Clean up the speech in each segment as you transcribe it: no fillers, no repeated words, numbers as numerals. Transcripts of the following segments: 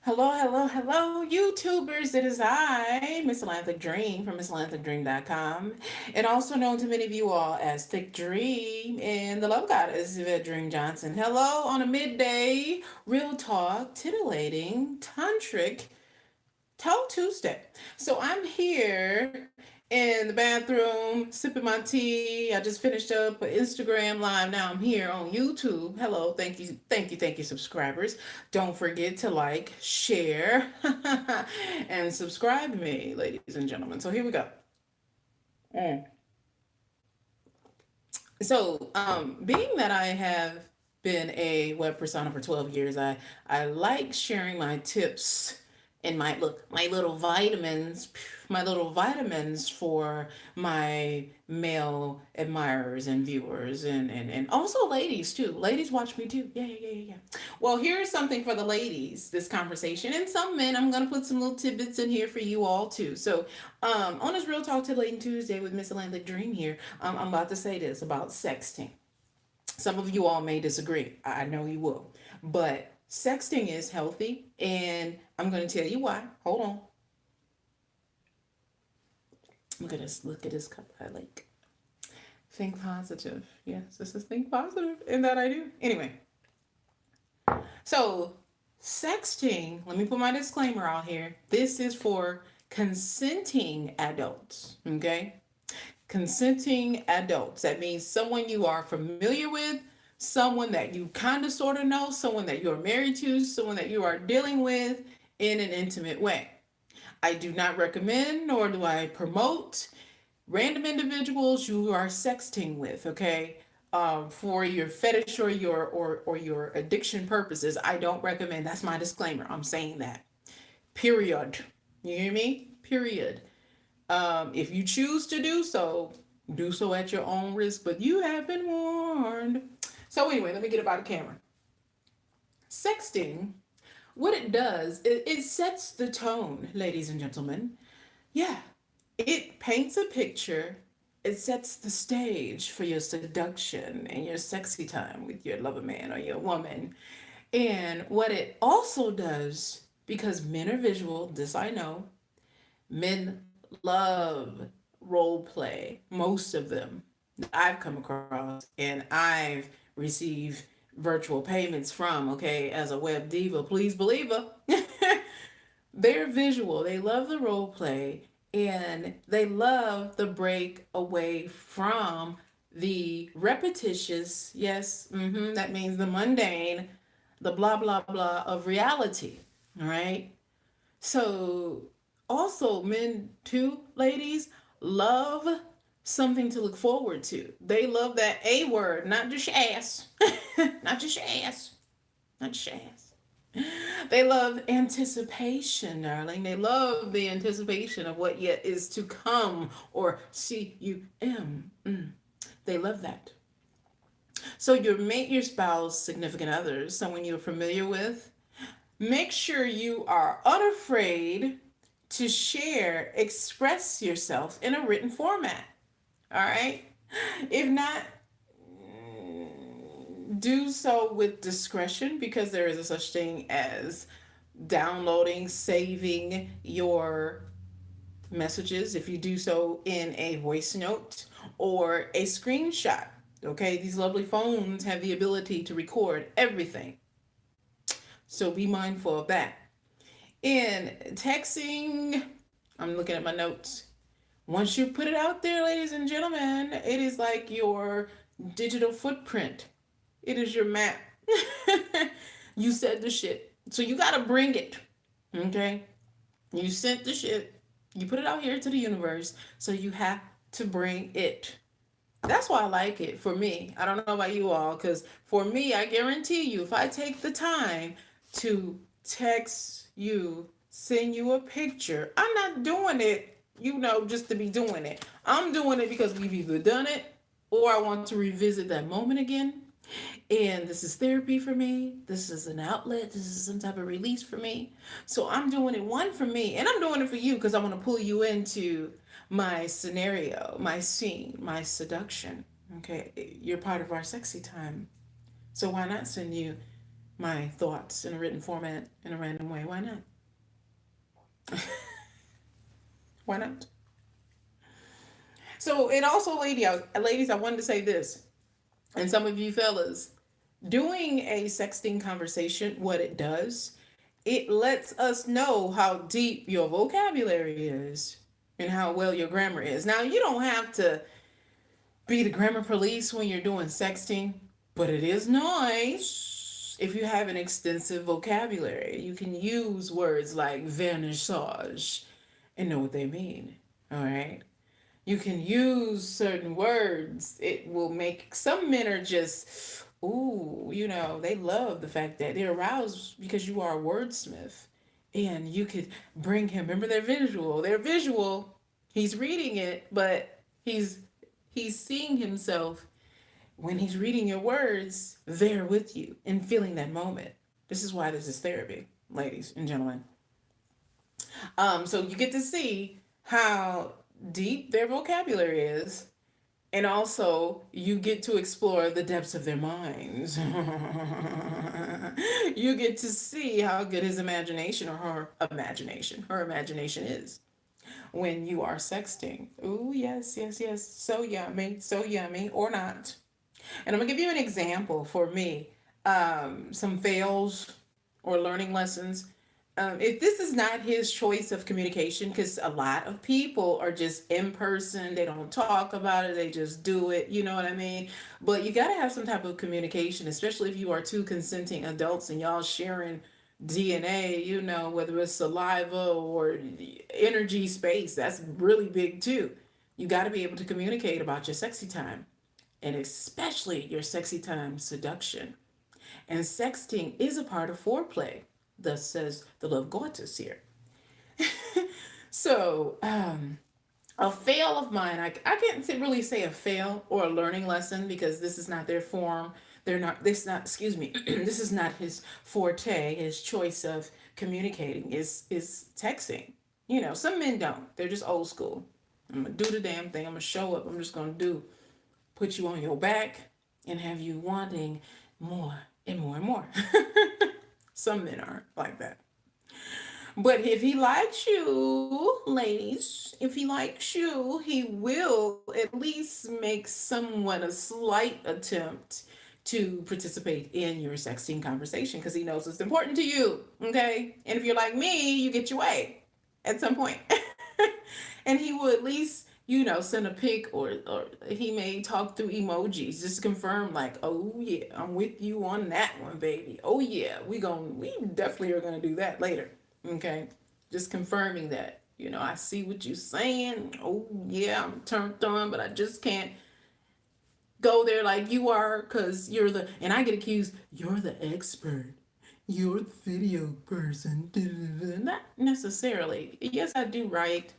Hello, hello, hello, YouTubers. It is I, Miss Atlantic Dream from MissAtlanticDream.com, and also known to many of you all as Thick Dream and the Love Goddess, Yvette Dream Johnson. Hello on a midday, real talk, titillating, tantric, Toe Tuesday. So I'm here in the bathroom sipping my tea. I just finished up an Instagram live. Now I'm here on YouTube. Hello, thank you, thank you, thank you, subscribers. Don't forget to like, share, and subscribe to me, ladies and gentlemen. So here we go. Mm. Being that I have been a web persona for 12 years, I like sharing my tips and my little vitamins for my male admirers and viewers and also ladies too. Ladies watch me too. Yeah, yeah, yeah, yeah. Well, here's something for the ladies, this conversation, and some men. I'm gonna put some little tidbits in here for you all too. On this Real Talk to Late Tuesday with Miss Atlantic Dream here, I'm about to say this about sexting. Some of you all may disagree. I know you will. But sexting is healthy, and I'm going to tell you why. Hold on. Look at this. Look at this cup I like. Think positive. Yes, this is think positive, and that I do. Anyway, so sexting, let me put my disclaimer out here. This is for consenting adults, okay? Consenting adults. That means someone you are familiar with, someone that you kind of sort of know, someone that you're married to, someone that you are dealing with in an intimate way. I do not recommend nor do I promote random individuals you are sexting with, okay? For your fetish or your addiction purposes, I don't recommend. That's my disclaimer. I'm saying that. Period. You hear me? Period. If you choose to do so at your own risk, but you have been warned. So, anyway, let me get it out of camera. Sexting, what it does, it sets the tone, ladies and gentlemen. Yeah, it paints a picture, it sets the stage for your seduction and your sexy time with your lover man or your woman. And what it also does, because men are visual, this I know, men love role play, most of them that I've come across and I've received virtual payments from, okay, as a web diva, please believe her. They're visual, they love the role play, and they love the break away from the repetitious, yes, that means the mundane, the blah, blah, blah of reality, all right? So, also, men too, ladies, love something to look forward to. They love that A word, not just your ass. Not just your ass. Not just your ass. They love anticipation, darling. They love the anticipation of what yet is to come or CUM. They love that. So, your mate, your spouse, significant others, someone you're familiar with, make sure you are unafraid to share, express yourself in a written format. All right? If not, do so with discretion because there is a such thing as downloading, saving your messages if you do so in a voice note or a screenshot. Okay, these lovely phones have the ability to record everything. So be mindful of that. In texting, I'm looking at my notes. Once you put it out there, ladies and gentlemen, it is like your digital footprint. It is your map. You said the shit. So you gotta bring it. Okay? You sent the shit. You put it out here to the universe. So you have to bring it. That's why I like it for me. I don't know about you all, because for me, I guarantee you, if I take the time to text you, send you a picture, I'm not doing it, just to be doing it. I'm doing it because we've either done it or I want to revisit that moment again. And this is therapy for me. This is an outlet. This is some type of release for me. So I'm doing it one for me, and I'm doing it for you because I want to pull you into my scenario, my scene, my seduction. Okay, you're part of our sexy time. So why not send you my thoughts in a written format in a random way. Why not? Why not? So, and also, ladies, I wanted to say this, and some of you fellas, doing a sexting conversation, what it does, it lets us know how deep your vocabulary is and how well your grammar is. Now, you don't have to be the grammar police when you're doing sexting, but it is nice if you have an extensive vocabulary. You can use words like vernissage and know what they mean. All right. You can use certain words. It will make some men are just, ooh, they love the fact that they're aroused because you are a wordsmith. And you could bring him, remember their visual, he's reading it, but he's seeing himself when he's reading your words there with you and feeling that moment. This is why this is therapy, ladies and gentlemen. So you get to see how deep their vocabulary is, and also you get to explore the depths of their minds. You get to see how good his imagination or her imagination is when you are sexting. Ooh, yes, yes, yes. So yummy, or not. And I'm gonna give you an example for me. Some fails or learning lessons. If this is not his choice of communication, because a lot of people are just in person, they don't talk about it, they just do it, you know what I mean? But you got to have some type of communication, especially if you are two consenting adults and y'all sharing DNA, whether it's saliva or energy space, that's really big too. You got to be able to communicate about your sexy time, and especially your sexy time seduction. And sexting is a part of foreplay, thus says the Love Goddess here. So, a fail of mine, I can't really say a fail or a learning lesson because this is not their form. Excuse me, this is not his forte. His choice of communicating is texting. Some men don't. They're just old school. I'm going to do the damn thing. I'm going to show up. I'm just going to put you on your back and have you wanting more and more and more. Some men aren't like that. But if he likes you, ladies, if he likes you, he will at least make somewhat a slight attempt to participate in your sexting conversation because he knows it's important to you. Okay. And if you're like me, you get your way at some point. And he will at least, send a pic, or he may talk through emojis just to confirm, like, oh yeah, I'm with you on that one, baby. Oh yeah, we definitely are gonna do that later. Okay. Just confirming that. I see what you're saying. Oh yeah, I'm turned on, but I just can't go there like you are because and I get accused, you're the expert. You're the video person. Not necessarily. Yes, I do write.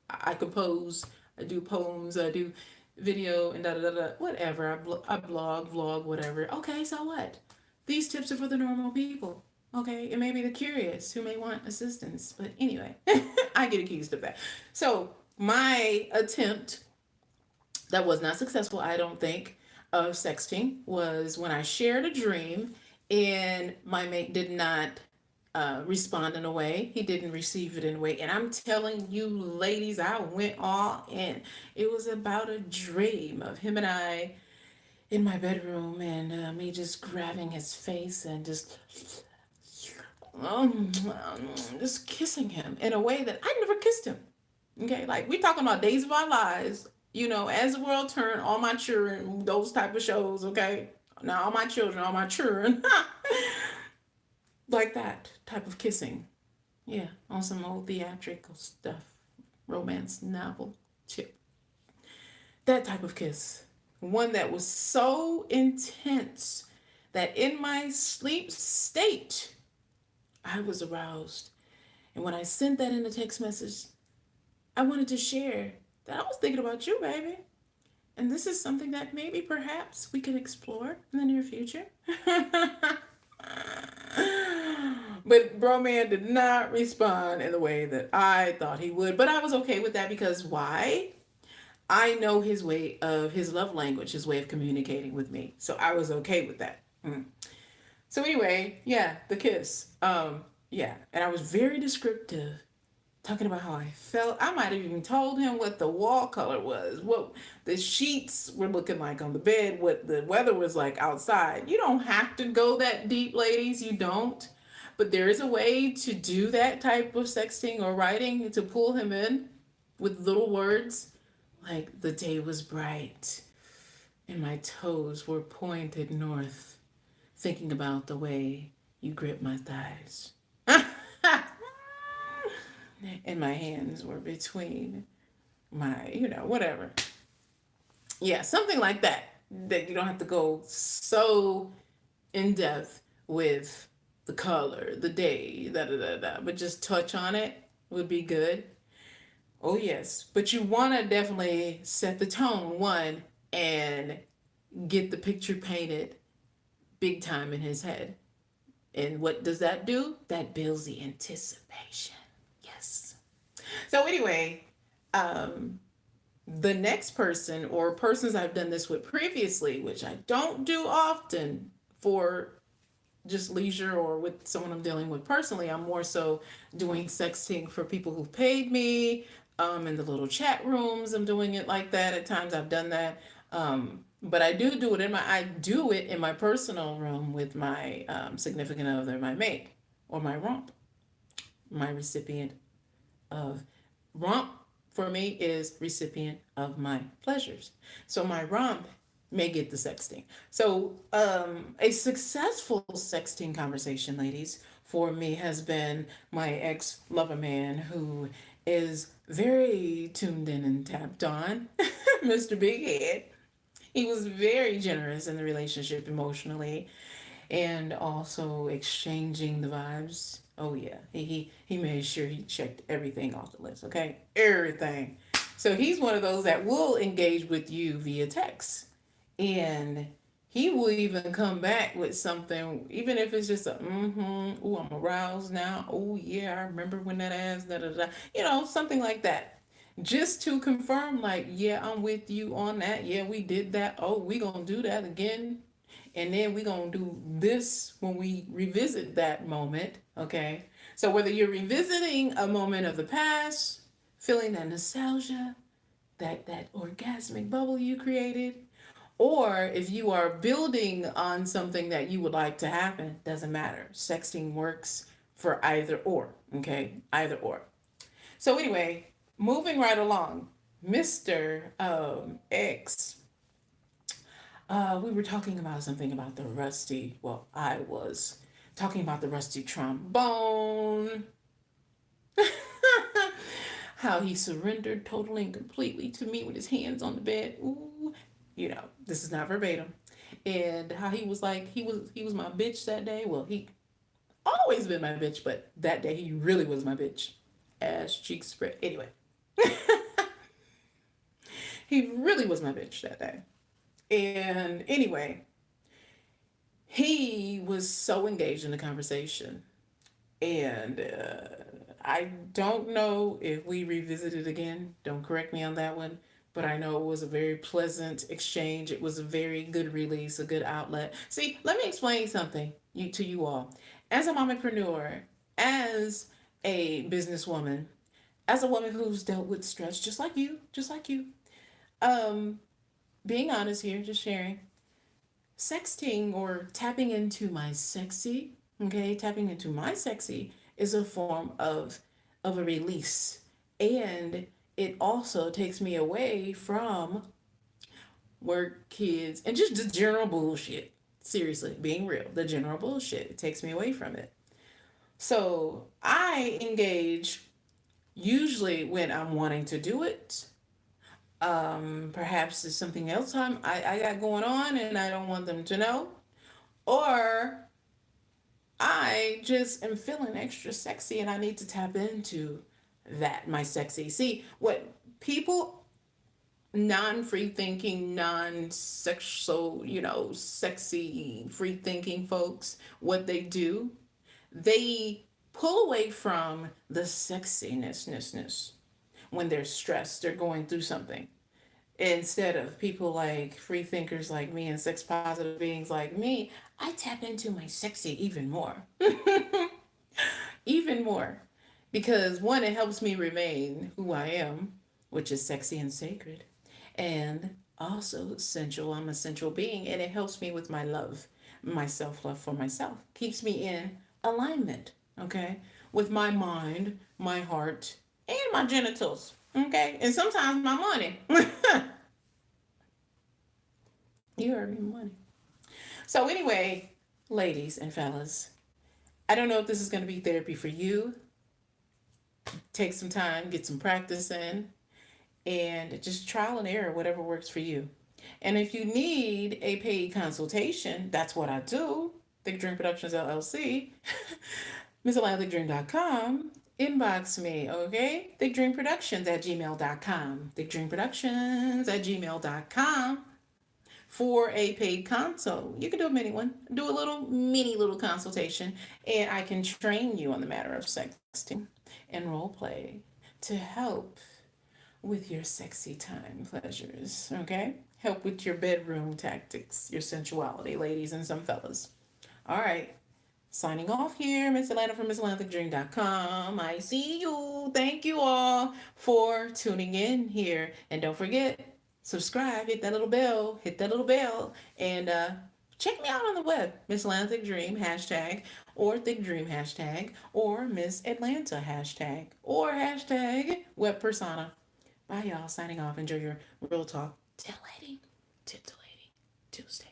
I compose, I do poems, I do video and da da da da, whatever. I blog, vlog, whatever. Okay, so what? These tips are for the normal people. Okay, and maybe the curious who may want assistance. But anyway, I get accused of that. So my attempt that was not successful, I don't think, of sexting was when I shared a dream and my mate did not respond in a way. He didn't receive it in a way. And I'm telling you, ladies, I went all in. It was about a dream of him and I in my bedroom, and me just grabbing his face and um, just kissing him in a way that I never kissed him. Okay, like we talking about Days of Our Lives, As the World Turned, All My Children, those type of shows. Okay, now all my children, all my children, like that type of kissing. Yeah, on some old theatrical stuff, romance novel chip. That type of kiss. One that was so intense that in my sleep state, I was aroused. And when I sent that in a text message, I wanted to share that I was thinking about you, baby. And this is something that maybe perhaps we could explore in the near future. But bro man did not respond in the way that I thought he would. But I was okay with that because why? I know his love language, his way of communicating with me. So I was okay with that. So anyway, yeah, the kiss. Yeah, and I was very descriptive, talking about how I felt. I might have even told him what the wall color was, what the sheets were looking like on the bed, what the weather was like outside. You don't have to go that deep, ladies. You don't. But there is a way to do that type of sexting or writing to pull him in with little words like the day was bright and my toes were pointed north, thinking about the way you grip my thighs. And my hands were between my, whatever. Yeah, something like that. That you don't have to go so in depth with the color, the day, da da da da, but just touch on it would be good. Oh, yes. But you want to definitely set the tone, one, and get the picture painted big time in his head. And what does that do? That builds the anticipation. Yes. So, anyway, um, the next person or persons I've done this with previously, which I don't do often for just leisure or with someone I'm dealing with personally, I'm more so doing sexting for people who've paid me, in the little chat rooms. I'm doing it like that. At times I've done that. But I do it in my personal room with my significant other, my mate, or my romp, my recipient of romp for me is recipient of my pleasures. So my romp may get the sexting. So a successful sexting conversation, ladies, for me has been my ex lover man who is very tuned in and tapped on, Mr. Big Head. He was very generous in the relationship emotionally and also exchanging the vibes. Oh yeah, he made sure he checked everything off the list. Okay, everything. So he's one of those that will engage with you via text, and he will even come back with something, even if it's just a mm-hmm. Oh, I'm aroused now. Oh yeah, I remember when that ass da da da. Something like that. Just to confirm, like, yeah, I'm with you on that. Yeah, we did that. Oh, we gonna do that again, and then we're going to do this when we revisit that moment. Okay, so whether you're revisiting a moment of the past, feeling that nostalgia, that orgasmic bubble you created, or if you are building on something that you would like to happen, doesn't matter. Sexting works for either or. Okay, either or. So anyway, moving right along, Mr. X, we were talking about something about the rusty. Well, I was talking about the rusty trombone. How he surrendered totally and completely to me with his hands on the bed. Ooh, this is not verbatim. And how he was like, he was my bitch that day. Well, he always been my bitch, but that day he really was my bitch. Ass cheeks spread. Anyway, he really was my bitch that day. And anyway, he was so engaged in the conversation. And I don't know if we revisit it again. Don't correct me on that one. But I know it was a very pleasant exchange. It was a very good release, a good outlet. See, let me explain something to you all. As a mompreneur, as a businesswoman, as a woman who's dealt with stress, just like you, um, being honest here, just sharing, sexting or tapping into my sexy, okay, tapping into my sexy is a form of a release. And it also takes me away from work, kids, and just the general bullshit. Seriously, being real, the general bullshit. It takes me away from it. So I engage usually when I'm wanting to do it. Perhaps there's something else I got going on and I don't want them to know. Or I just am feeling extra sexy and I need to tap into that, my sexy. See, what people, non free thinking, non sexual, sexy free thinking folks, what they do, they pull away from the sexiness when they're stressed, they're going through something. Instead of people like free thinkers like me and sex positive beings like me, I tap into my sexy even more. Even more. Because one, it helps me remain who I am, which is sexy and sacred, and also sensual. I'm a sensual being, and it helps me with my love, my self love for myself. Keeps me in alignment, okay, with my mind, my heart, and my genitals, okay, and sometimes my money. You heard me, money. So, anyway, ladies and fellas, I don't know if this is going to be therapy for you. Take some time, get some practice in, and just trial and error, whatever works for you. And if you need a paid consultation, that's what I do. Thick Dream Productions LLC, MissAtlanticDream.com. Inbox me, okay? ThickDreamProductions at gmail.com. ThickDreamProductions at gmail.com for a paid consult. You can do a mini one, do a little mini little consultation, and I can train you on the matter of sexting and role play to help with your sexy time pleasures, okay? Help with your bedroom tactics, your sensuality, ladies and some fellas. All right. Signing off here, Miss Atlanta from MissAtlanticDream.com. I see you. Thank you all for tuning in here. And don't forget, subscribe, hit that little bell, and check me out on the web, Miss Atlantic Dream hashtag, or Thick Dream hashtag, or Miss Atlanta hashtag, or hashtag web persona. Bye, y'all. Signing off. Enjoy your real talk. Titillating, titillating Tuesday.